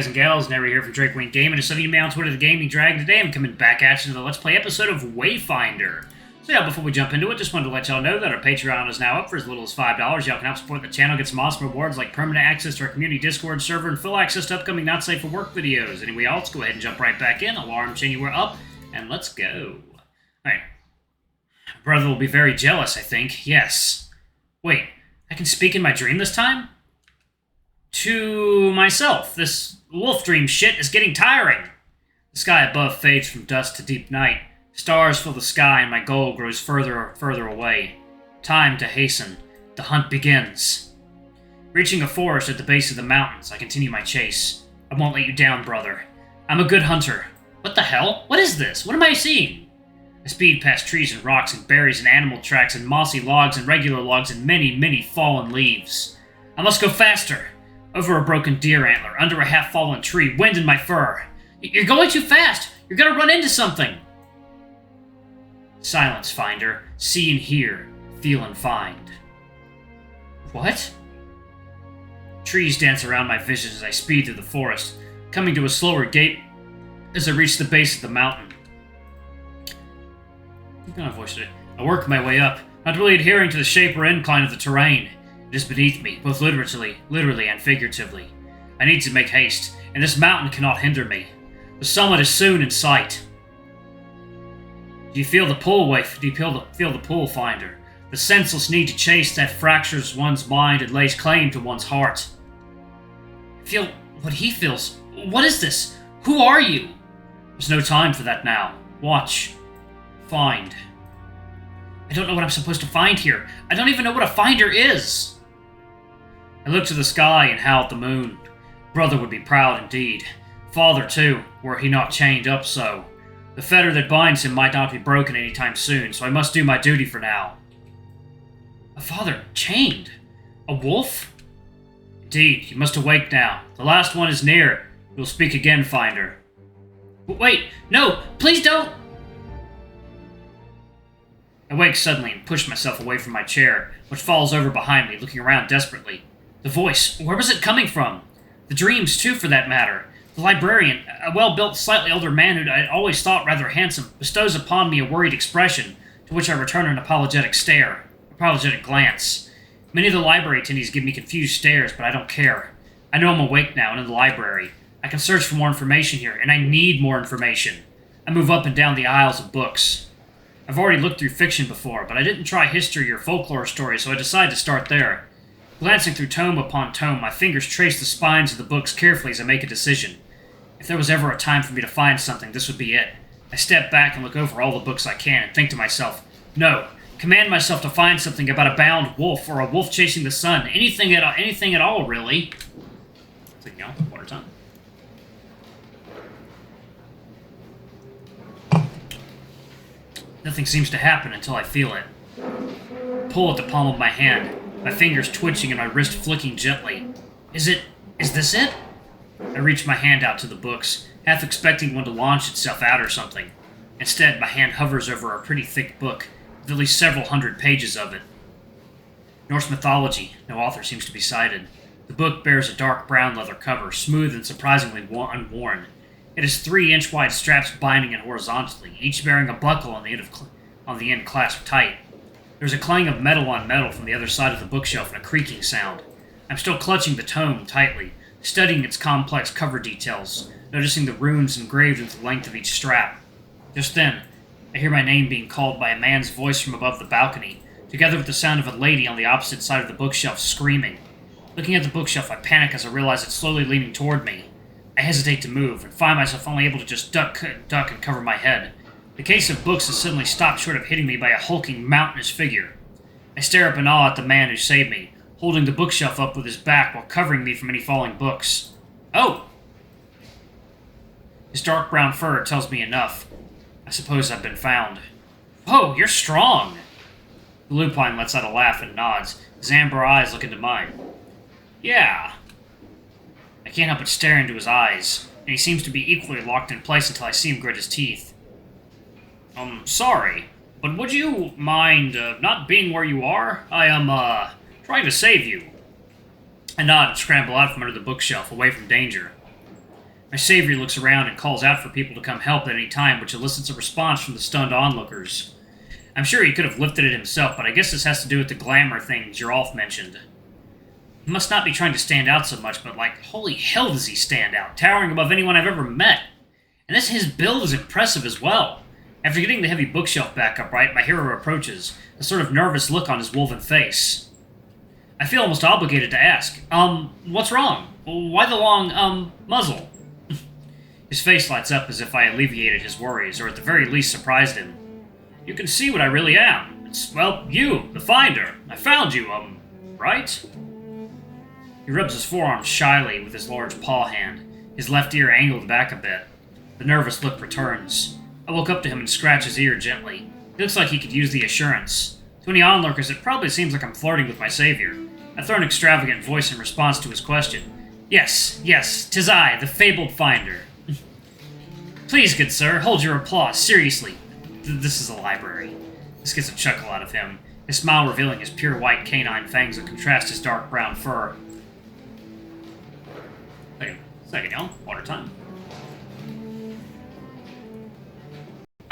guys and gals, Never here for Drake Wayne Game, and a study me on Twitter, the Gaming Dragon. Today I'm coming back at you to the Let's Play episode of Wayfinder. So yeah, before we jump into it, just wanted to let y'all know that our Patreon is now up for as little as $5. Y'all can help support the channel, get some awesome rewards like permanent access to our community Discord server and full access to upcoming Not Safe for Work videos. Anyway, let's go ahead and jump right back in. Alarm chain, you are up, and let's go. Alright. Brother will be very jealous, I think. Yes. Wait, I can speak in my dream this time? To myself, this wolf dream shit is getting tiring. The sky above fades from dusk to deep night. Stars fill the sky and my goal grows further and further away. Time to hasten. The hunt begins. Reaching a forest at the base of the mountains, I continue my chase. I won't let you down, brother. I'm a good hunter. What the hell? What is this? What am I seeing? I speed past trees and rocks and berries and animal tracks and mossy logs and regular logs and many, many fallen leaves. I must go faster. Over a broken deer antler, under a half-fallen tree, wind in my fur. You're going too fast! You're gonna run into something! Silence, Finder. See and hear. Feel and find. What? Trees dance around my vision as I speed through the forest, coming to a slower gait as I reach the base of the mountain. I work my way up, not really adhering to the shape or incline of the terrain. It is beneath me, both literally and figuratively. I need to make haste, and this mountain cannot hinder me. The summit is soon in sight. Do you feel the pull, Do you feel the pull, Finder? The senseless need to chase that fractures one's mind and lays claim to one's heart. I feel what he feels. What is this? Who are you? There's no time for that now. Watch. Find. I don't know what I'm supposed to find here. I don't even know what a finder is. I look to the sky and howl at the moon. Brother would be proud indeed. Father, too, were he not chained up so. The fetter that binds him might not be broken any time soon, so I must do my duty for now. A father chained? A wolf? Indeed, you must awake now. The last one is near. You'll speak again, Finder. Wait, no, please don't! I wake suddenly and push myself away from my chair, which falls over behind me, looking around desperately. The voice, where was it coming from? The dreams, too, for that matter. The librarian, a well-built, slightly older man who I had always thought rather handsome, bestows upon me a worried expression, to which I return an apologetic glance. Many of the library attendees give me confused stares, but I don't care. I know I'm awake now and in the library. I can search for more information here, and I need more information. I move up and down the aisles of books. I've already looked through fiction before, but I didn't try history or folklore stories, so I decided to start there. Glancing through tome upon tome, my fingers trace the spines of the books carefully as I make a decision. If there was ever a time for me to find something, this would be it. I step back and look over all the books I can and think to myself, no, command myself to find something about a bound wolf or a wolf chasing the sun. Anything at all, really. So, water time. Nothing seems to happen until I feel it. Pull at the palm of my hand, my fingers twitching and my wrist flicking gently. Is this it? I reach my hand out to the books, half expecting one to launch itself out or something. Instead, my hand hovers over a pretty thick book, with at least several hundred pages of it. Norse mythology, no author seems to be cited. The book bears a dark brown leather cover, smooth and surprisingly unworn. It has 3-inch wide straps binding it horizontally, each bearing a buckle on the end clasped tight. There's a clang of metal on metal from the other side of the bookshelf and a creaking sound. I'm still clutching the tome tightly, studying its complex cover details, noticing the runes engraved into the length of each strap. Just then, I hear my name being called by a man's voice from above the balcony, together with the sound of a lady on the opposite side of the bookshelf screaming. Looking at the bookshelf, I panic as I realize it's slowly leaning toward me. I hesitate to move, and find myself only able to just duck and cover my head. The case of books has suddenly stopped short of hitting me by a hulking, mountainous figure. I stare up in awe at the man who saved me, holding the bookshelf up with his back while covering me from any falling books. Oh! His dark brown fur tells me enough. I suppose I've been found. Whoa, you're strong! The lupine lets out a laugh and nods. His amber eyes look into mine. Yeah. I can't help but stare into his eyes, and he seems to be equally locked in place until I see him grit his teeth. Sorry, but would you mind, not being where you are? I am, trying to save you. I nod and scramble out from under the bookshelf, away from danger. My savior looks around and calls out for people to come help at any time, which elicits a response from the stunned onlookers. I'm sure he could have lifted it himself, but I guess this has to do with the glamour thing Giralf mentioned. He must not be trying to stand out so much, but like, holy hell does he stand out, towering above anyone I've ever met. And his build is impressive as well. After getting the heavy bookshelf back upright, my hero approaches, a sort of nervous look on his woven face. I feel almost obligated to ask, what's wrong? Why the long, muzzle? His face lights up as if I alleviated his worries, or at the very least surprised him. You can see what I really am. It's, well, you, the Finder. I found you, right? He rubs his forearm shyly with his large paw hand, his left ear angled back a bit. The nervous look returns. I walk up to him and scratch his ear gently. He looks like he could use the assurance. To any onlookers, it probably seems like I'm flirting with my savior. I throw an extravagant voice in response to his question. Yes, 'tis I, the fabled Finder. Please, good sir, hold your applause, seriously. This is a library. This gets a chuckle out of him, his smile revealing his pure white canine fangs that contrast his dark brown fur. Second, y'all. Water time.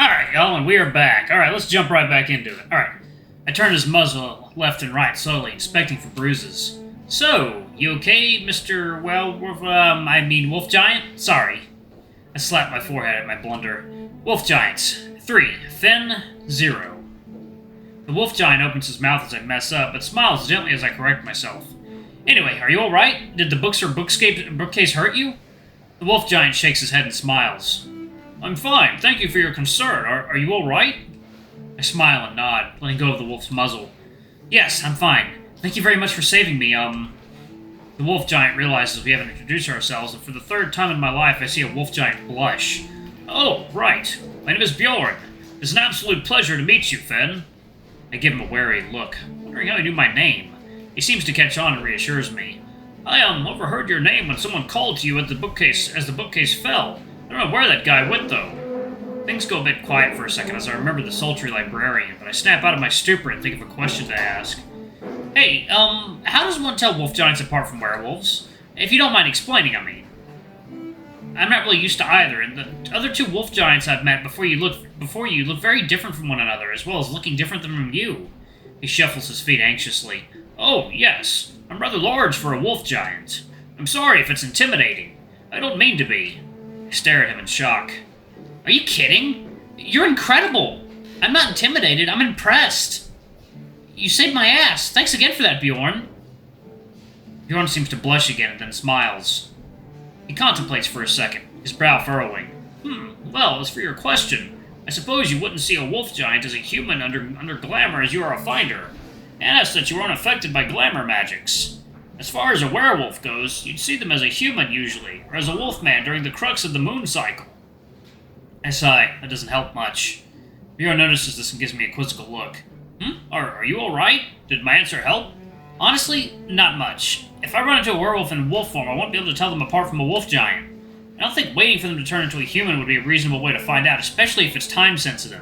Alright, y'all, and we are back. Alright, let's jump right back into it. Alright. I turn his muzzle left and right slowly, inspecting for bruises. So, you okay, Mr. Wolf Giant? Sorry. I slap my forehead at my blunder. Wolf Giants. 3. Finn. 0. The Wolf Giant opens his mouth as I mess up, but smiles gently as I correct myself. Anyway, are you alright? Did the books or bookcase hurt you? The Wolf Giant shakes his head and smiles. I'm fine, thank you for your concern. Are you alright? I smile and nod, letting go of the wolf's muzzle. Yes, I'm fine. Thank you very much for saving me, The Wolf Giant realizes we haven't introduced ourselves, and for the third time in my life I see a Wolf Giant blush. Oh, right. My name is Bjorn. It's an absolute pleasure to meet you, Finn. I give him a wary look, wondering how he knew my name. He seems to catch on and reassures me. I, overheard your name when someone called to you at the bookcase as the bookcase fell. I don't know where that guy went, though. Things go a bit quiet for a second as I remember the sultry librarian, but I snap out of my stupor and think of a question to ask. Hey, how does one tell wolf giants apart from werewolves? If you don't mind explaining, I mean. I'm not really used to either, and the other two wolf giants I've met before you look very different from one another, as well as looking different than from you. He shuffles his feet anxiously. Oh, yes. I'm rather large for a wolf giant. I'm sorry if it's intimidating. I don't mean to be. I stare at him in shock. Are you kidding? You're incredible. I'm not intimidated, I'm impressed. You saved my ass. Thanks again for that, Bjorn. Bjorn seems to blush again and then smiles. He contemplates for a second, his brow furrowing. Well, as for your question, I suppose you wouldn't see a wolf giant as a human under glamour as you are a finder, and as such you aren't affected by glamour magics. As far as a werewolf goes, you'd see them as a human usually, or as a wolfman during the crux of the moon cycle. I sigh. That doesn't help much. Bjorn notices this and gives me a quizzical look. Are you alright? Did my answer help? Honestly, not much. If I run into a werewolf in wolf form, I won't be able to tell them apart from a wolf giant. I don't think waiting for them to turn into a human would be a reasonable way to find out, especially if it's time-sensitive.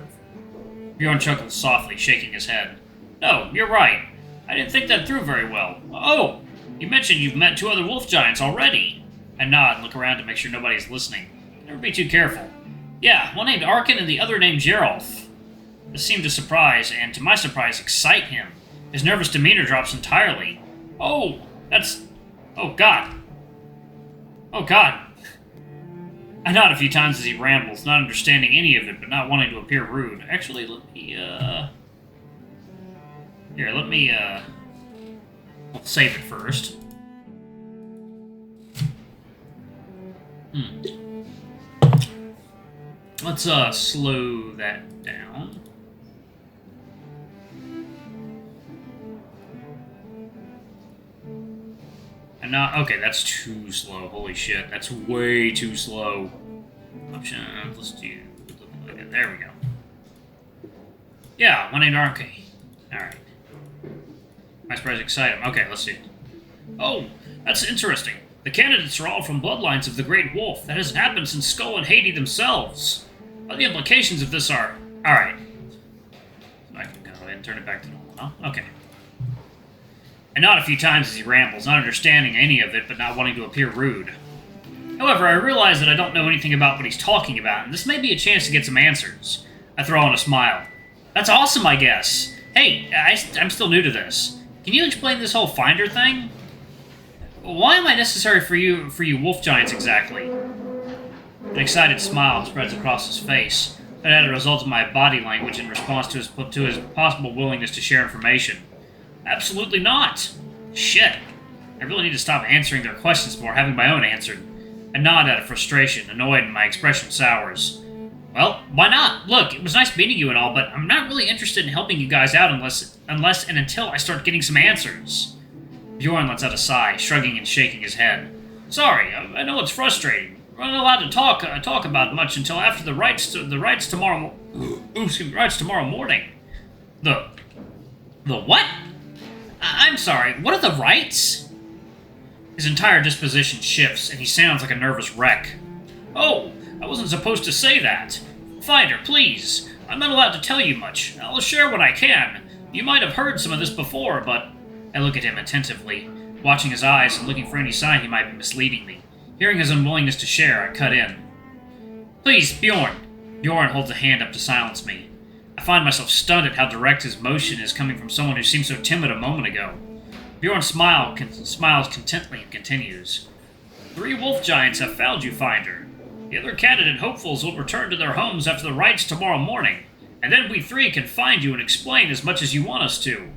Bjorn chuckles softly, shaking his head. No, you're right. I didn't think that through very well. Oh, you mentioned you've met two other wolf giants already. I nod and look around to make sure nobody's listening. Never be too careful. Yeah, one named Arkin and the other named Geralf. This seemed to surprise, and to my surprise, excite him. His nervous demeanor drops entirely. Oh, that's... Oh, God. Oh, God. I nod a few times as he rambles, not understanding any of it, but not wanting to appear rude. Actually, let me, Here, let me, We'll save it first. Let's, slow that down. And not... Okay, that's too slow. Holy shit, that's way too slow. Options, let's do... There we go. Yeah, my name is Arkin. Alright. My surprise excite him. Okay, let's see. Oh, that's interesting. The candidates are all from bloodlines of the Great Wolf. That hasn't happened since Skull and Haiti themselves. What the implications of this are... Alright. So I can go ahead and turn it back to normal, huh? Okay. I nod a few times as he rambles, not understanding any of it, but not wanting to appear rude. However, I realize that I don't know anything about what he's talking about, and this may be a chance to get some answers. I throw on a smile. That's awesome, I guess. Hey, I'm still new to this. Can you explain this whole Finder thing? Why am I necessary for you wolf giants exactly? An excited smile spreads across his face. That had a result of my body language in response to his possible willingness to share information. Absolutely not. Shit. I really need to stop answering their questions before having my own answered. I nod out of frustration, annoyed, and my expression sours. Well, why not? Look, it was nice meeting you and all, but I'm not really interested in helping you guys out unless and until I start getting some answers. Bjorn lets out a sigh, shrugging and shaking his head. Sorry, I know it's frustrating. We're not allowed to talk about much until after the rites tomorrow morning. The what? I'm sorry. What are the rites? His entire disposition shifts, and he sounds like a nervous wreck. Oh, I wasn't supposed to say that. Finder, please. I'm not allowed to tell you much. I'll share what I can. You might have heard some of this before, but... I look at him attentively, watching his eyes and looking for any sign he might be misleading me. Hearing his unwillingness to share, I cut in. Please, Bjorn. Bjorn holds a hand up to silence me. I find myself stunned at how direct his motion is coming from someone who seemed so timid a moment ago. Bjorn smiles contently and continues. 3 wolf giants have found you, Finder. The other candidate hopefuls will return to their homes after the rites tomorrow morning, and then we 3 can find you and explain as much as you want us to.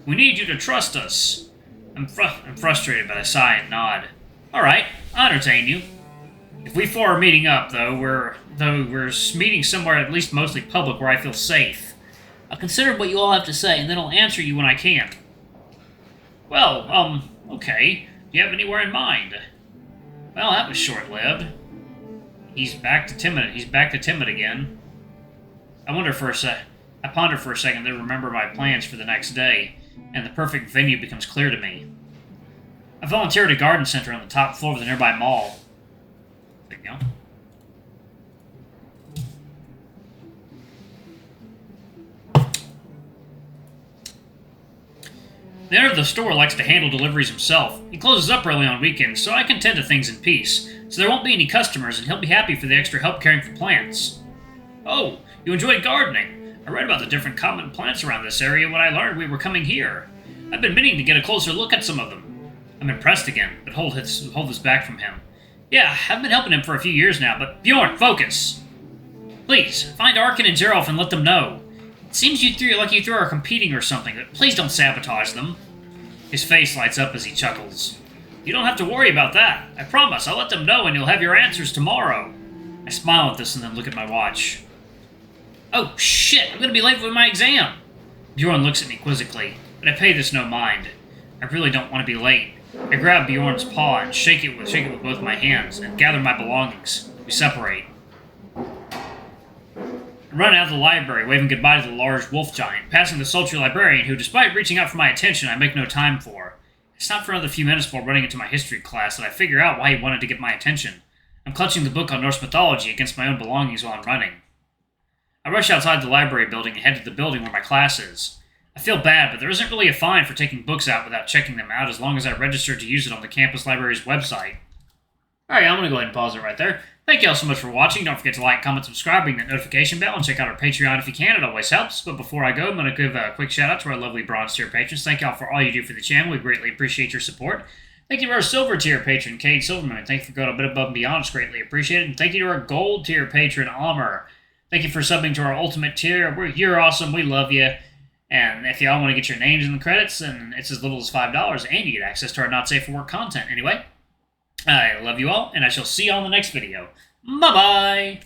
We need you to trust us. I'm frustrated, but I sigh and nod. All right, I'll entertain you. If we 4 are meeting up, though we're meeting somewhere at least mostly public where I feel safe. I'll consider what you all have to say, and then I'll answer you when I can. Well, okay. Do you have anywhere in mind? Well, that was short-lived. He's back to timid again. I ponder for a second, then remember my plans for the next day, and the perfect venue becomes clear to me. I volunteer at a garden center on the top floor of the nearby mall. There you go. The owner of the store likes to handle deliveries himself. He closes up early on weekends, so I can tend to things in peace, so there won't be any customers, and he'll be happy for the extra help caring for plants. Oh, you enjoy gardening? I read about the different common plants around this area when I learned we were coming here. I've been meaning to get a closer look at some of them. I'm impressed again, but hold this back from him. Yeah, I've been helping him for a few years now, but Bjorn, focus! Please, find Arkin and Zerolf and let them know. It seems you 3 are competing or something, but please don't sabotage them. His face lights up as he chuckles. You don't have to worry about that. I promise, I'll let them know and you'll have your answers tomorrow. I smile at this and then look at my watch. Oh, shit, I'm gonna be late for my exam. Bjorn looks at me quizzically, but I pay this no mind. I really don't want to be late. I grab Bjorn's paw and shake it with both my hands and gather my belongings. We separate. I run out of the library, waving goodbye to the large wolf giant, passing the sultry librarian who, despite reaching out for my attention, I make no time for. It's not for another few minutes before running into my history class that I figure out why he wanted to get my attention. I'm clutching the book on Norse mythology against my own belongings while I'm running. I rush outside the library building and head to the building where my class is. I feel bad, but there isn't really a fine for taking books out without checking them out as long as I register to use it on the campus library's website. Alright, I'm going to go ahead and pause it right there. Thank you all so much for watching. Don't forget to like, comment, subscribe, ring that notification bell, and check out our Patreon if you can. It always helps. But before I go, I'm going to give a quick shout out to our lovely bronze tier patrons. Thank y'all for all you do for the channel. We greatly appreciate your support. Thank you to our silver tier patron, Cade Silverman. Thank you for going a bit above and beyond. It's greatly appreciated. And thank you to our gold tier patron, Almer. Thank you for subbing to our ultimate tier. You're awesome. We love you. And if y'all want to get your names in the credits, and it's as little as $5, and you get access to our not safe for work content. Anyway, I love you all, and I shall see you all in the next video. Bye-bye!